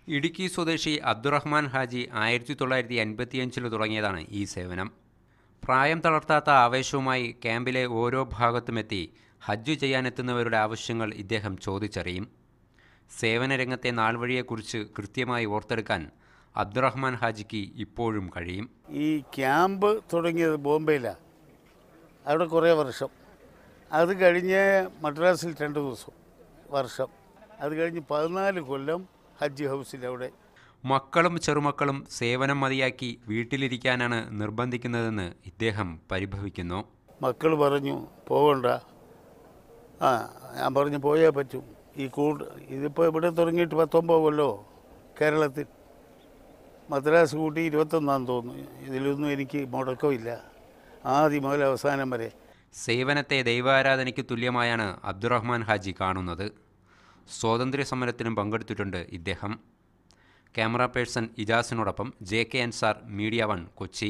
ഇടുക്കി സ്വദേശി അബ്ദുറഹ്മാൻ ഹാജി 1955 തുടങ്ങിയതാണ് ഈ സേവനം. പ്രായം തളർത്താത്ത ആവേശവുമായി ക്യാമ്പിലെ ഓരോ ഭാഗത്തുമെത്തി ഹജ്ജ് ചെയ്യാനെത്തുന്നവരുടെ ആവശ്യങ്ങൾ ഇദ്ദേഹം ചോദിച്ചറിയും. സേവന രംഗത്തെ നാൾവഴിയെക്കുറിച്ച് കൃത്യമായി ഓർത്തെടുക്കാൻ അബ്ദുറഹ്മാൻ ഹാജിക്ക് ഇപ്പോഴും കഴിയും. ഈ ക്യാമ്പ് തുടങ്ങിയത് ബോംബെയിലാണ്. അവിടെ കുറേ വർഷം. അത് കഴിഞ്ഞ് മദ്രാസിൽ 2 വർഷം. അത് കഴിഞ്ഞ് 14 കൊല്ലം ഹജ്ജ് ഹൗസിൽ അവിടെ. മക്കളും ചെറുമക്കളും സേവനം മതിയാക്കി വീട്ടിലിരിക്കാനാണ് നിർബന്ധിക്കുന്നതെന്ന് ഇദ്ദേഹം പരിഭവിക്കുന്നു. മക്കൾ പറഞ്ഞു പോകണ്ട. ഞാൻ പറഞ്ഞു പോയേ പറ്റൂ. ഇതിപ്പോൾ ഇവിടെ തുടങ്ങിയിട്ട് 19 കൊല്ലോ കേരളത്തിൽ. മദ്രാസ് കൂട്ടി 21 തോന്നുന്നു. ഇതിലൊന്നും എനിക്ക് മുടക്കമില്ല, ആദ്യം മുതൽ അവസാനം വരെ. സേവനത്തെ ദൈവാരാധനയ്ക്ക് തുല്യമായാണ് അബ്ദുറഹ്മാൻ ഹാജി കാണുന്നത്. സ്വാതന്ത്ര്യ സമരത്തിലും പങ്കെടുത്തിട്ടുണ്ട് ഇദ്ദേഹം. ക്യാമറ പേഴ്സൺ ഇജാസിനോടൊപ്പം JK അൻസാർ, മീഡിയ 1, കൊച്ചി.